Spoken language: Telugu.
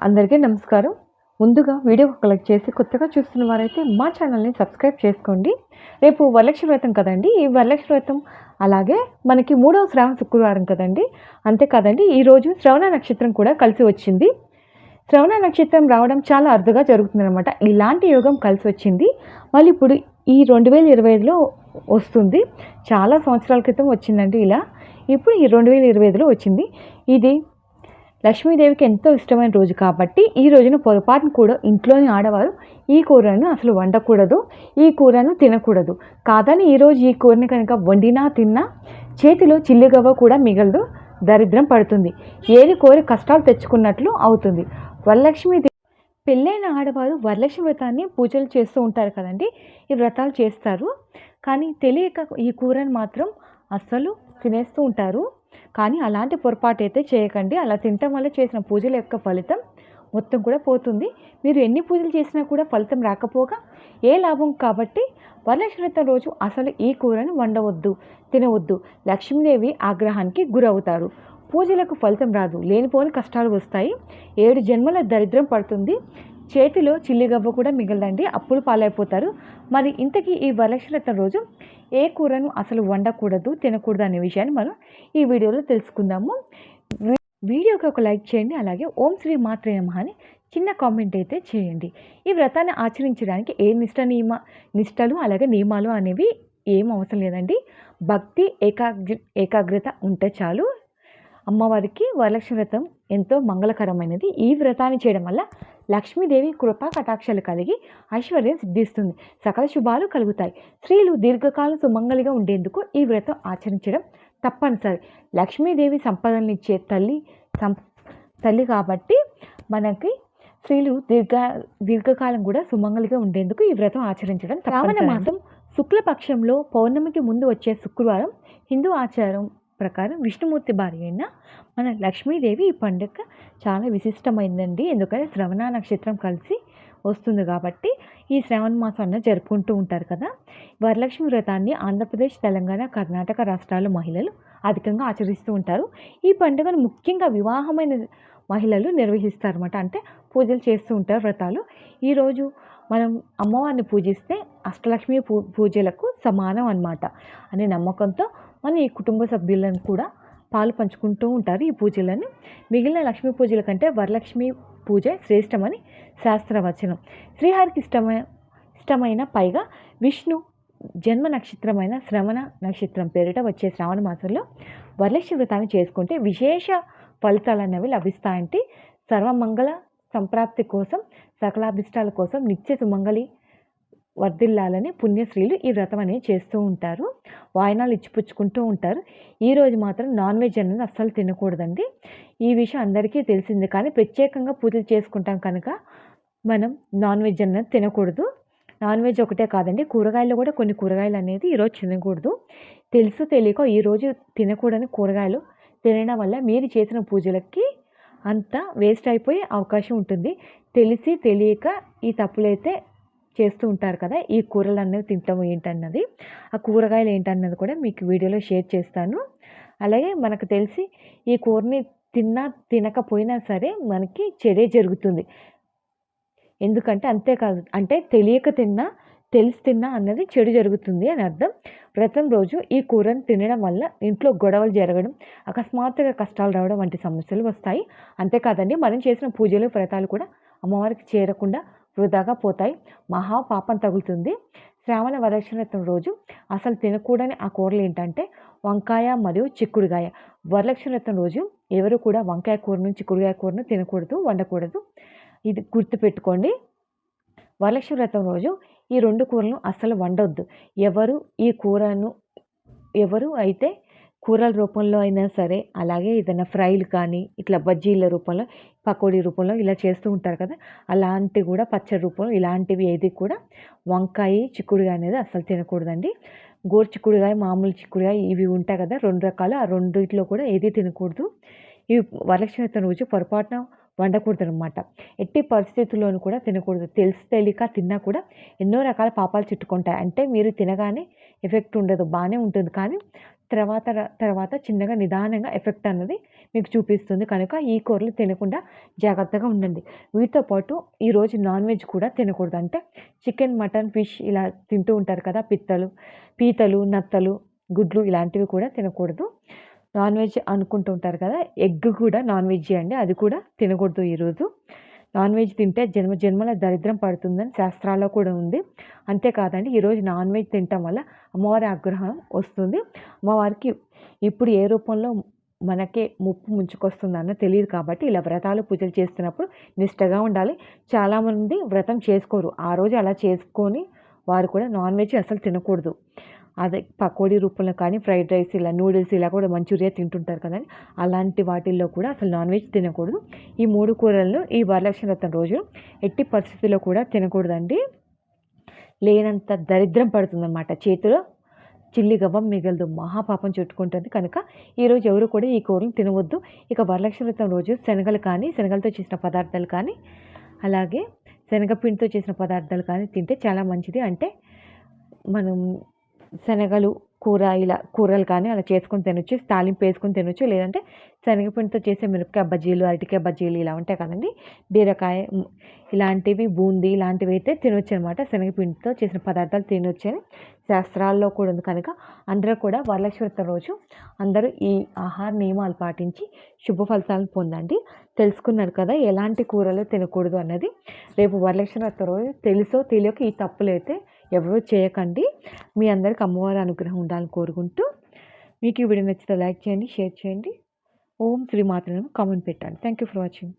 అందరికీ నమస్కారం. ముందుగా వీడియో కలెక్ట్ చేసి కొత్తగా చూస్తున్న వారైతే మా ఛానల్‌ని సబ్స్క్రైబ్ చేసుకోండి. రేపు వరలక్ష్మి వ్రతం కదండీ! ఈ వరలక్ష్మి వ్రతం అలాగే మనకి మూడవ శ్రావణ శుక్రవారం కదండీ! అంతే కాదండి ఈరోజు శ్రవణ నక్షత్రం కూడా కలిసి వచ్చింది. శ్రవణ నక్షత్రం రావడం చాలా అరుదుగా జరుగుతుందనమాట. ఇలాంటి యోగం కలిసి వచ్చింది. మళ్ళీ ఇప్పుడు ఈ 2025లో వస్తుంది. చాలా సంవత్సరాల క్రితం వచ్చిందండి ఇలా. ఇప్పుడు ఈ 2025లో వచ్చింది. ఇది లక్ష్మీదేవికి ఎంతో ఇష్టమైన రోజు కాబట్టి ఈ రోజున పొరపాటున కూడా ఇంట్లోని ఆడవారు ఈ కూరను అసలు వండకూడదు, ఈ కూరను తినకూడదు. కాదని ఈరోజు ఈ కూరని కనుక వండినా తిన్నా చేతిలో చిల్లిగవ్వ కూడా మిగలదు, దరిద్రం పడుతుంది. ఏది కోరి కష్టాలు తెచ్చుకున్నట్లు అవుతుంది. వరలక్ష్మి పెళ్ళైన ఆడవారు వరలక్ష్మి వ్రతాన్ని పూజలు చేస్తూ ఉంటారు కదండి, ఈ వ్రతాలు చేస్తారు. కానీ తెలియక ఈ కూరని మాత్రం అస్సలు తినేస్తూ ఉంటారు. కానీ అలాంటి పొరపాటు అయితే చేయకండి. అలా తినటం వల్ల చేసిన పూజల యొక్క ఫలితం మొత్తం కూడా పోతుంది. మీరు ఎన్ని పూజలు చేసినా కూడా ఫలితం రాకపోగా ఏ లాభం. కాబట్టి వరలక్ష్మి వ్రతం రోజు అసలు ఈ కూరను వండవద్దు, తినవద్దు. లక్ష్మీదేవి ఆగ్రహానికి గురవుతారు. పూజలకు ఫలితం రాదు, లేనిపోని కష్టాలు వస్తాయి. 7 జన్మల దరిద్రం పడుతుంది. చేతిలో చిల్లిగవ్వ కూడా మిగలదండి, అప్పులు పాలైపోతారు. మరి ఇంతకీ ఈ వరలక్ష్మి వ్రతం రోజు ఏ కూరను అసలు వండకూడదు, తినకూడదు అనే విషయాన్ని మనం ఈ వీడియోలో తెలుసుకుందాము. వీడియోకి ఒక లైక్ చేయండి. అలాగే ఓం శ్రీ మాత్రే నమః అని చిన్న కామెంట్ అయితే చేయండి. ఈ వ్రతాన్ని ఆచరించడానికి ఏ నిష్టలు అలాగే నియమాలు అనేవి ఏం అవసరం లేదండి. భక్తి ఏకాగ్రత ఉంటే చాలు. అమ్మవారికి వరలక్ష్మి వ్రతం ఎంతో మంగళకరమైనది. ఈ వ్రతాన్ని చేయడం వల్ల లక్ష్మీదేవి కృపా కటాక్షాలు కలిగి ఐశ్వర్యం సిద్ధిస్తుంది, సకల శుభాలు కలుగుతాయి. స్త్రీలు దీర్ఘకాలం సుమంగళిగా ఉండేందుకు ఈ వ్రతం ఆచరించడం తప్పనిసరి. లక్ష్మీదేవి సంపదలనిచ్చే తల్లి కాబట్టి మనకి స్త్రీలు దీర్ఘకాలం కూడా సుమంగళిగా ఉండేందుకు ఈ వ్రతం ఆచరించడం శ్రావణ మాసం శుక్లపక్షంలో పౌర్ణమికి ముందు వచ్చే శుక్రవారం హిందూ ఆచారం ప్రకారం విష్ణుమూర్తి భార్య అయిన మన లక్ష్మీదేవి ఈ పండుగ చాలా విశిష్టమైందండి. ఎందుకంటే శ్రవణ నక్షత్రం కలిసి వస్తుంది కాబట్టి ఈ శ్రావణ మాసాన్ని జరుపుకుంటూ ఉంటారు కదా. వరలక్ష్మి వ్రతాన్ని ఆంధ్రప్రదేశ్, తెలంగాణ, కర్ణాటక రాష్ట్రాల మహిళలు అధికంగా ఆచరిస్తూ ఉంటారు. ఈ పండుగను ముఖ్యంగా వివాహమైన మహిళలు నిర్వహిస్తారన్నమాట. అంటే పూజలు చేస్తూ ఉంటారు, వ్రతాలు. ఈరోజు మనం అమ్మవారిని పూజిస్తే అష్టలక్ష్మి పూజలకు సమానం అన్నమాట అనే నమ్మకంతో మన ఈ కుటుంబ సభ్యులను కూడా పాలు పంచుకుంటూ ఉంటారు ఈ పూజలను. మిగిలిన లక్ష్మీ పూజల కంటే వరలక్ష్మి పూజ శ్రేష్టమని శాస్త్రవచనం. శ్రీహరికి ఇష్టమైన పైగా విష్ణు జన్మ నక్షత్రమైన శ్రవణ నక్షత్రం పేరిట వచ్చే శ్రావణ మాసంలో వరలక్ష్మి వ్రతాన్ని చేసుకుంటే విశేష ఫలితాలు అనేవి లభిస్తాయంటే సర్వమంగళ సంప్రాప్తి కోసం, సకలాభిష్టాల కోసం, నిత్య సుమంగళి వర్ధిల్లాలని పుణ్యశ్రీలు ఈ వ్రతం అనేది చేస్తూ ఉంటారు. వాయనాలు ఇచ్చిపుచ్చుకుంటూ ఉంటారు. ఈరోజు మాత్రం నాన్ వెజ్ అనేది అస్సలు తినకూడదండి. ఈ విషయం అందరికీ తెలిసింది. కానీ ప్రత్యేకంగా పూజలు చేసుకుంటాం కనుక మనం నాన్ వెజ్ అనేది తినకూడదు. నాన్ వెజ్ ఒకటే కాదండి, కూరగాయలు కూడా కొన్ని కూరగాయలు అనేది ఈరోజు తినకూడదు. తెలుసు తెలియక ఈరోజు తినకూడని కూరగాయలు తినడం వల్ల మీరు చేసిన పూజలకి అంతా వేస్ట్ అయిపోయే అవకాశం ఉంటుంది. తెలిసి తెలియక ఈ తప్పులైతే చేస్తూ ఉంటారు కదా. ఈ కూరలు అనేవి తింటాం ఏంటన్నది, ఆ కూరగాయలు ఏంటన్నది కూడా మీకు వీడియోలో షేర్ చేస్తాను. అలాగే మనకు తెలిసి ఈ కూరని తినకపోయినా సరే మనకి చెడే జరుగుతుంది. ఎందుకంటే అంతేకాదు, అంటే తెలియక తిన్నా తెలిసి తిన్నా అన్నది చెడు జరుగుతుంది అని అర్థం. వ్రతం రోజు ఈ కూరను తినడం వల్ల ఇంట్లో గొడవలు జరగడం, అకస్మాత్తుగా కష్టాలు రావడం వంటి సమస్యలు వస్తాయి. అంతేకాదండి, మనం చేసిన పూజలు వ్రతాలు కూడా అమ్మవారికి చేరకుండా వృధాగా పోతాయి, మహా పాపం తగులుతుంది. శ్రావణ వరలక్ష్మి వ్రతం రోజు అసలు తినకూడని ఆ కూరలు ఏంటంటే వంకాయ మరియు చిక్కుడుగాయ. వరలక్ష్మి వ్రతం రోజు ఎవరు కూడా వంకాయ కూరను, చిక్కుడుగాయ కూరను తినకూడదు, వండకూడదు. ఇది గుర్తుపెట్టుకోండి. వరలక్ష్మి వ్రతం రోజు ఈ 2 కూరలను అస్సలు వండొద్దు. ఎవరు అయితే కూరల రూపంలో అయినా సరే, అలాగే ఏదైనా ఫ్రైలు కానీ ఇట్లా బజ్జీల రూపంలో, పకోడీ రూపంలో ఇలా చేస్తూ ఉంటారు కదా, అలాంటివి కూడా పచ్చడి రూపంలో ఇలాంటివి ఏది కూడా వంకాయ, చిక్కుడుగాయ అనేది అస్సలు తినకూడదండి. గోరు చిక్కుడుగాయ, మామూలు చిక్కుడుగాయ ఇవి ఉంటాయి కదా 2 రకాలు, ఆ రెండిట్లో కూడా ఏది తినకూడదు. ఇవి వరలక్ష్మి వ్రతం రోజు పొరపాటున వండకూడదు అనమాట. ఎట్టి పరిస్థితుల్లోనూ కూడా తినకూడదు. తెలిసి తెలియక తిన్నా కూడా ఎన్నో రకాల పాపాలు చుట్టుకుంటాయి. అంటే మీరు తినగానే ఎఫెక్ట్ ఉండదు, బాగానే ఉంటుంది. కానీ తర్వాత చిన్నగా నిదానంగా ఎఫెక్ట్ అన్నది మీకు చూపిస్తుంది. కనుక ఈ కూరలు తినకుండా జాగ్రత్తగా ఉండండి. వీటితో పాటు ఈరోజు నాన్ వెజ్ కూడా తినకూడదు. అంటే చికెన్, మటన్, ఫిష్ ఇలా తింటూ ఉంటారు కదా! పీతలు, నత్తలు, గుడ్లు ఇలాంటివి కూడా తినకూడదు. నాన్ వెజ్ అనుకుంటూ ఉంటారు కదా! ఎగ్ కూడా నాన్ వెజ్జే అండి. అది కూడా తినకూడదు ఈరోజు. నాన్ వెజ్ తింటే జన్మల దరిద్రం పడుతుందని శాస్త్రాల్లో కూడా ఉంది. అంతేకాదండి ఈరోజు నాన్ వెజ్ తినటం వల్ల అమ్మవారి ఆగ్రహం వస్తుంది. అమ్మవారికి ఇప్పుడు ఏ రూపంలో మనకే ముప్పు ముంచుకొస్తుందన్న తెలీదు కాబట్టి ఇలా వ్రతాలు, పూజలు చేస్తున్నప్పుడు నిష్టగా ఉండాలి. చాలామంది వ్రతం చేసుకోరు. ఆ రోజు అలా చేసుకొని వారు కూడా నాన్ వెజ్ అసలు తినకూడదు. అదే పకోడీ రూపంలో కానీ, ఫ్రైడ్ రైస్ ఇలా నూడిల్స్ ఇలా కూడా మంచూరియా తింటుంటారు కదండీ! అలాంటి వాటిల్లో కూడా అసలు నాన్ వెజ్ తినకూడదు. ఈ 3 కూరలను ఈ వరలక్ష్మి వ్రతం రోజు ఎట్టి పరిస్థితుల్లో కూడా తినకూడదండి. లేనంత దరిద్రం పడుతుందనమాట. చేతిలో చిల్లి గవ్వ మిగలదు. మహాపాపం చుట్టుకుంటుంది. కనుక ఈరోజు ఎవరు కూడా ఈ కూరలు తినవద్దు. ఇక వరలక్ష్మి వ్రతం రోజు శనగలు కానీ, శనగలతో చేసిన పదార్థాలు కానీ, అలాగే శనగపిండితో చేసిన పదార్థాలు కానీ తింటే చాలా మంచిది. అంటే మనం శనగలు కూర ఇలా కూరలు కానీ అలా చేసుకొని తినొచ్చు. తాలింపు వేసుకొని తినొచ్చు. లేదంటే శనగపిండితో చేసే మిరపకాయ బజ్జీలు, అరటికాయ బజ్జీలు ఇలా ఉంటాయి కదండీ! బీరకాయ ఇలాంటివి, బూందీ ఇలాంటివి అయితే తినొచ్చనమాట. శనగపిండితో చేసిన పదార్థాలు తినొచ్చని శాస్త్రాల్లో కూడా ఉంది. కనుక అందరూ కూడా వరలక్ష్మి వ్రతం రోజు అందరూ ఈ ఆహార నియమాలు పాటించి శుభ ఫలితాలను పొందండి. తెలుసుకున్నారు కదా ఎలాంటి కూరలు తినకూడదు అన్నది. రేపు వరలక్ష్మి వ్రతం రోజు తెలుసో తెలియక ఈ తప్పులైతే ఎవరూ చేయకండి. మీ అందరికి అమ్మవారి అనుగ్రహం ఉండాలని కోరుకుంటూ, మీకు ఈ వీడియో నచ్చితే లైక్ చేయండి, షేర్ చేయండి. ఓం శ్రీ మాత్రే నమః కామెంట్ పెట్టండి. Thank you for watching.